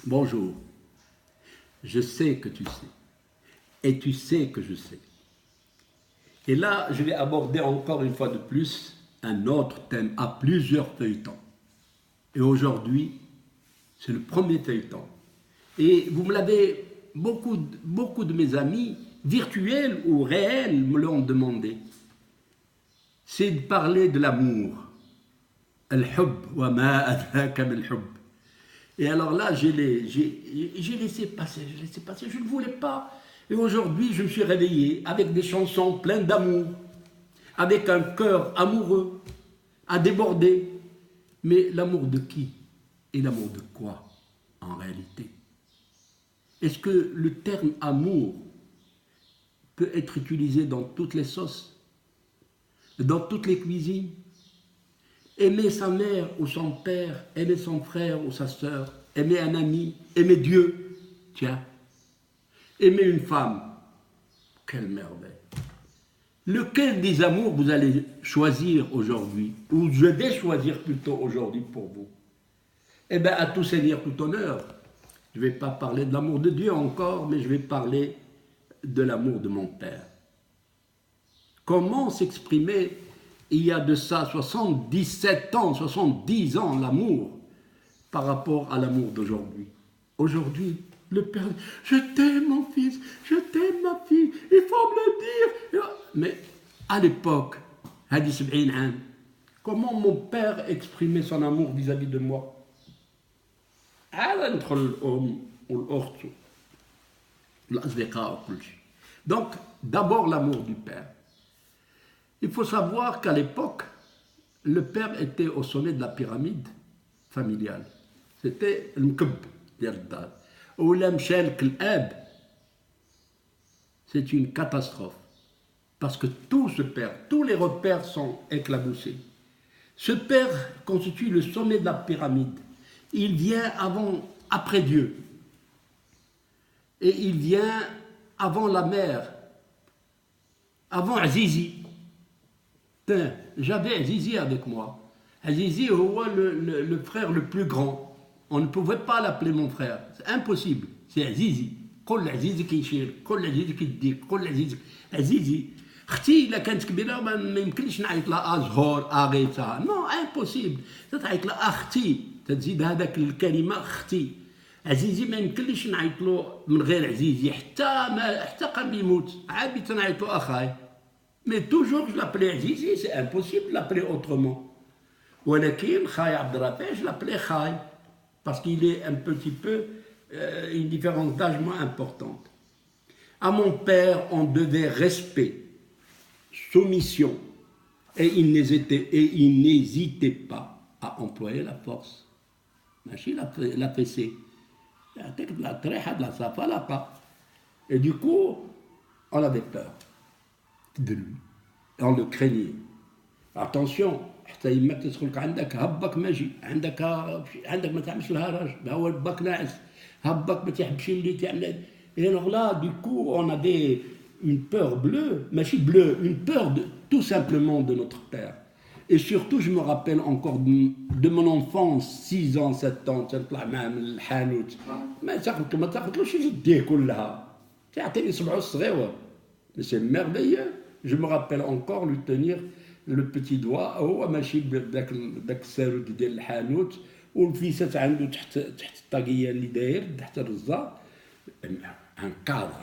Bonjour, je sais que tu sais, et tu sais que je sais. Et là, je vais aborder encore une fois de plus un autre thème à plusieurs feuilletons. Et aujourd'hui, c'est le premier feuilleton. Et vous me l'avez, beaucoup de mes amis, virtuels ou réels, me l'ont demandé. C'est de parler de l'amour. Al-hub wa ma adraka bil-hub. Et alors là, j'ai laissé passer, je ne voulais pas. Et aujourd'hui, je me suis réveillé avec des chansons pleines d'amour, avec un cœur amoureux, à déborder. Mais l'amour de qui? Et l'amour de quoi, en réalité? Est-ce que le terme amour peut être utilisé dans toutes les sauces, dans toutes les cuisines? Aimer sa mère ou son père, aimer son frère ou sa sœur, aimer un ami, aimer Dieu, tiens, aimer une femme, quelle merveille. Lequel des amours vous allez choisir aujourd'hui, ou je vais choisir plutôt aujourd'hui pour vous? Eh bien, à tout seigneur, tout honneur. Je ne vais pas parler de l'amour de Dieu encore, mais je vais parler de l'amour de mon Père. Comment s'exprimer il y a de ça 77 ans, 70 ans, l'amour par rapport à l'amour d'aujourd'hui? Aujourd'hui, le Père dit, je t'aime mon fils, je t'aime ma fille, il faut me le dire. Mais à l'époque, comment mon Père exprimait son amour vis-à-vis de moi? Donc, d'abord l'amour du Père. Il faut savoir qu'à l'époque, le Père était au sommet de la pyramide familiale. C'était le mkub ديال الدار. ولا مشى لك الاب, c'est une catastrophe. Parce que tout se perd, tous les repères sont éclaboussés. Ce Père constitue le sommet de la pyramide. Il vient après Dieu. Et il vient avant la mère, avant Azizi. J'avais Azizi avec moi. Azizi est le frère le plus grand. On ne pouvait pas l'appeler mon frère. C'est impossible. C'est Azizi. كل عزيزي كيشير، كل عزيزي كيديك، كل عزيزي عزيزي. اختي الا كانت كبيره ما يمكنش نعيط لها ازهور اغيتا، نو امبوسيبل. تتعيط لها اختي، تزيد هذاك الكلمه اختي. عزيزي ما يمكنليش نعيط له من غير عزيزي، حتى قبل يموت عاد تنعيط له اخاي. Mais toujours je l'appelais Azizi, c'est impossible de l'appeler autrement. ولكن خاي عبد الرافع, je l'appelais Khaï, parce qu'il est un petit peu une différence d'âge moins importante. À mon père, on devait respect, soumission, et il n'hésitait pas à employer la force. Machine la fessée. Et du coup, on avait peur de lui. Et on le craignait. Attention, حتى يما تدخلك عندك هبك ماشي عندك ما تعملش الهرج هو باك ناعس هبك ما تيحبش اللي تعمل. Et alors là, du coup, on avait une peur bleue, ماشي bleue, une peur tout simplement de notre père. Et surtout, je me rappelle encore de mon enfance, 6 ans, 7 ans, تطلع معاه من الحانوت ما تاخذلوش يديه كلها تعطيني صبعو الصغيور. Mais c'est merveilleux. Je me rappelle encore lui tenir le petit doigt هو ماشي بداك السارود ديال الحانوت والفيسات عنده تحت الطاقيه اللي داير تحت الرزه. Un cadre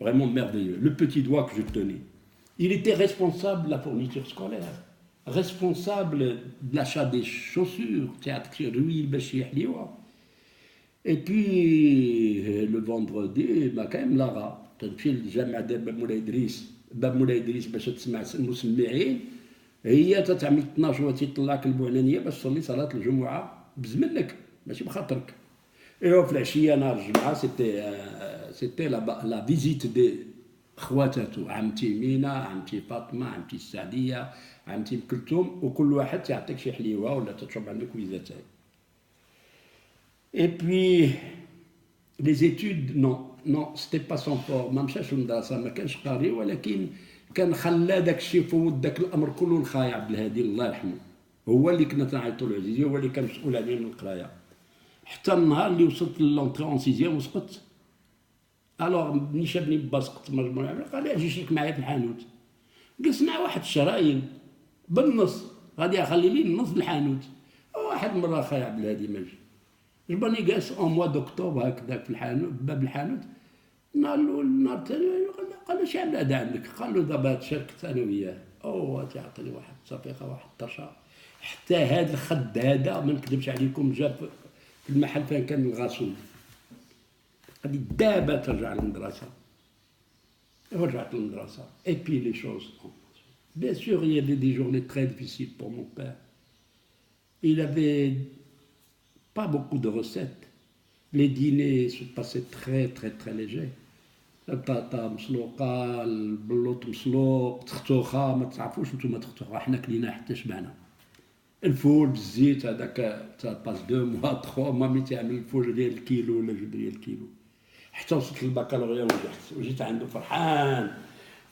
vraiment merveilleux. Le petit doigt que je tenais. Il était responsable de la fourniture scolaire, responsable de l'achat des chaussures. Et puis le vendredi, ما كاين لاغا تمشي للجامع ديال باب مولاي إدريس باش تسمع المسمعين. هي تتعمل 12 وتيطلعك البوعنانيه باش تصلي صلاه الجمعه بزمنك ماشي بخاطرك. ايوا في العشيه نهار الجمعه سيتي لا فيزيت دي خواتاتو، عمتي مينا، عمتي فاطمه، عمتي السعديه، عمتي ام كلثوم، وكل واحد تعطيك شي حليوه ولا تشرب عندك ويزاتاي. Et puis les études, non, c'était pas son fort. ما مشاش للمدرسه، ما كانش قاري، ولكن كان خلى داك الشيء فوت داك الامر كله لخاي عبد الهادي الله يرحمه. هو اللي كنا تنعيطوا له عزيزي، هو اللي كان مسؤول علينا من القرايه. حتى النهار اللي وصلت لونتري اون سيزيام وسقطت. الوغ ملي شافني با سقطت مجموعة قال لي اجي شريك معايا في الحانوت. جلس مع واحد الشرايين بالنص، غادي يخلي لي النص الحانوت. واحد المره خاي عبد الهادي ماجي جبرني جالس اون موا دوكتوبر هكذاك في الحانوت باب الحانوت. النهار الاول النهار الثاني قال له شحال هذا عندك؟ قال له دابا شاركت انا وياه. تعطيني واحد الصفيقه واحد الطرشه. حتى هذا الخد هذا ما نكذبش عليكم جا في المحل فين كان الغاسول. قال لي دابا ترجع للمدرسه. ورجعت للمدرسه. اي بي لي شوز bien sûr il y avait des journées très difficiles pour mon père. Il avait pas beaucoup de recettes. Les dîners se passaient très très très légers. البطاطا مسلوقه، البلوط مسلوق، تختوخه. ما تعرفوش نتوما تختوخه، حنا كلينا حتى شبعنا. الفول بالزيت هذاك تا باس 2 موا 3 موا ملي تعمل الفول ديال الكيلو ولا 2 ريال الكيلو. حتى وصلت للبكالوريا ونجحت وجيت عنده فرحان.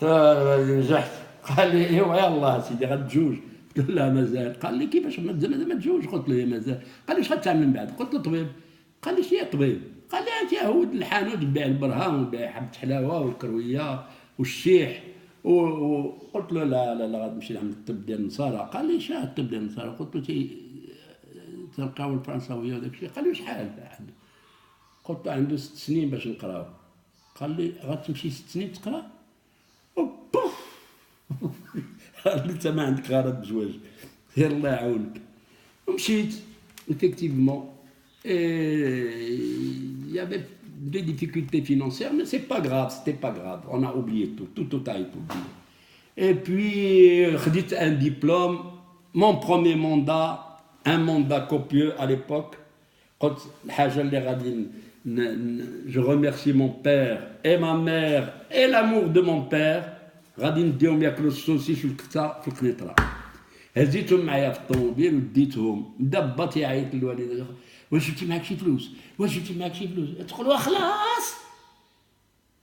نجحت. قال لي ايوا يلاه سيدي غتجوج. قلت له لا مازال. قال لي كيفاش مازال ما تجوج؟ قلت له مازال. قال لي واش غتعمل من بعد؟ قلت له طبيب. قال لي شنو طبيب؟ قال لي انت هود الحانوت نبيع البرهان ونبيع حبة حلاوه والكرويه والشيح. وقلت له لا لا لا غادي نمشي نعمل الطب ديال النصارى. قال لي شنو الطب ديال النصارى؟ قلت له تلقاو الفرنساويه وداك الشيء. قال لي شحال عنده؟ قلت له عنده 6 سنين باش نقراو. قال لي غتمشي 6 سنين تقرا؟ قال لي انت ما عندك غرض بزواج، غير الله يعاونك. ومشيت effectivement. Il y avait des difficultés financières, mais c'est pas grave, c'était pas grave. On a oublié tout a été oublié. Et puis, j'ai un diplôme, mon premier mandat, un mandat copieux à l'époque. Je remercie mon père et ma mère et l'amour de mon père. غادي نديهم ياكلوا السوسيس في الكتا في القنيطره. هزيتهم معايا في الطوموبيل وديتهم. دابا تيعيط للوالد واش جبتي معاك شي فلوس؟ واش جبتي معاك شي فلوس؟ تقول خلاص.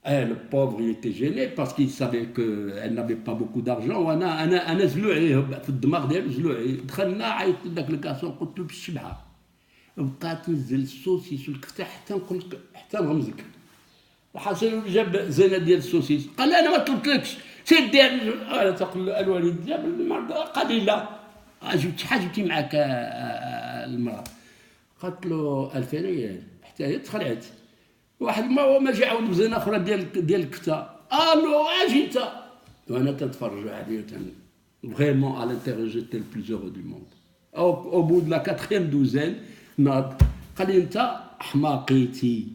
Le pauvre il était gêné parce qu'il savait qu'elle n'avait pas beaucoup d'argent. وانا انا زلوعي في الدماغ ديالو زلوعي. دخلنا عيط لذاك الكاسون قلت له بالشبعه بقات تنزل السوسيس في الكتا حتى نقول لك حتى نغمزك. الحاصل جاب زينه ديال السوسيس. قال لي انا ما طلبتلكش سير دير. انا تقول الوالد جاب المرضى. قال لي لا شحال جبتي معاك المراه؟ قالت له 2000 ريال. حتى هي تخلعت. واحد ما جا عاود بزينه اخرى ديال الكتا. الو اجي انت. وانا تتفرج عليه فريمون على الانتيريور جيتي لو بلوز هورو دو موند. او بو دو لا كاتريام دوزين ناض قال لي انت حماقيتي،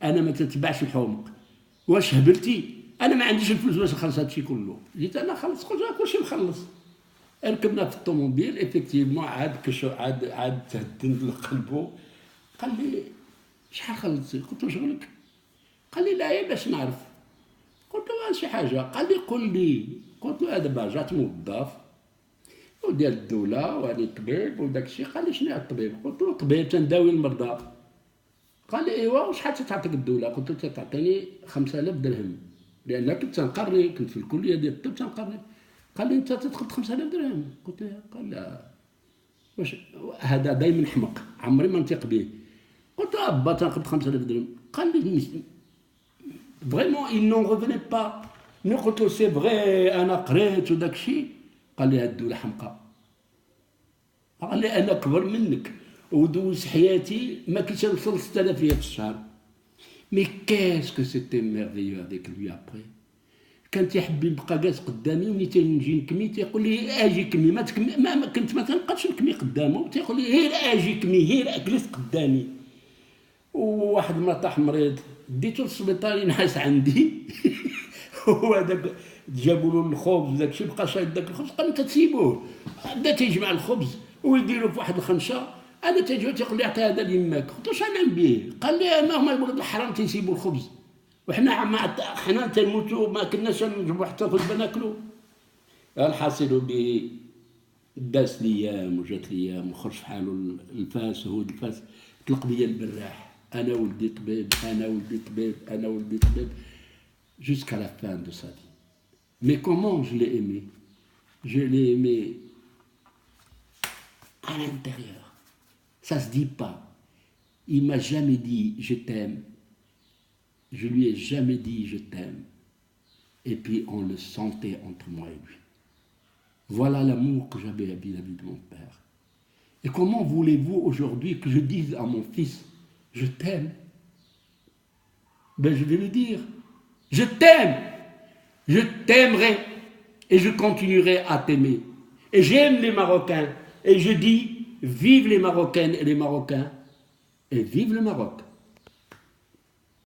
انا ما تتبعش الحمق. واش هبلتي؟ انا ما عنديش الفلوس باش نخلص هادشي كله. جيت انا خلص قلت له كلشي مخلص. ركبنا في الطوموبيل افكتيفمون عاد تهدن قلبو. قال لي شحال خلصتي؟ قلت له شغلك؟ قال لي لا باش نعرف. قلت له شي حاجه. قال لي قول لي. قلت له دابا جات موظف وديال الدوله وهاني طبيب وداك الشيء. قال لي شنو الطبيب؟ قلت له طبيب تنداوي المرضى. قال لي ايوا وشحال تعطيك الدوله؟ قلت له تعطيني 5000 درهم لان كنت تنقري، كنت في الكليه ديال الطب تنقري. قال لي انت تدخل 5000 درهم؟ قلت له قال لا واش هذا دائما حمق عمري ما نطيق به. قلت له با تنقبض 5000 درهم. قال لي فريمون il n'en revenait pas. قلت له سي فغي انا قريت وداك الشيء. قال لي هاد الدوله حمقى. قال لي انا كبر منك ودوز حياتي ما كنتش نوصل 6000 ريال في الشهر. مي كاسكو سيتي ميرفيو هذيك لوي ابري. كان تيحب يبقى جالس قدامي وملي تنجي نكمي تيقول لي اجي كمي ما تكمي. ما كنت ما تنبقاش نكمي قدامه. تيقول لي غير اجي كمي غير جلس قدامي. وواحد ما طاح مريض ديتو للسبيطار ينعس عندي. وهذاك جابوا له الخبز وداك الشيء بقى شايد داك الخبز. قال انت تسيبوه. بدا تيجمع الخبز ويديروا في واحد الخنشه. انا تيجي تيقول لي عطي هذا ليماك. قلت له شنو نعمل به؟ قال لي انا هما ولاد الحرام تيسيبوا الخبز وحنا حنا تنموتوا ما كناش نجيبوا حتى خبز ناكلوا. الحاصل به داس ليام وجات ليام وخرج في حاله الفاس هود الفاس. طلق بيا البراح. انا ولدي طبيب انا ولدي طبيب انا ولدي طبيب jusqu'à la fin de sa vie. Mais comment je l'ai aimé? Je l'ai aimé à l'intérieur. Ça se dit pas. il m'a jamais dit je t'aime. Je lui ai jamais dit je t'aime. Et puis on le sentait entre moi et lui. Voilà l'amour que j'avais vis-à-vis de mon père. Et comment voulez-vous aujourd'hui que je dise à mon fils je t'aime? Ben je vais lui dire je t'aime, je t'aimerai et je continuerai à t'aimer. Et j'aime les Marocains et je dis vive les Marocaines et les Marocains et vive le Maroc.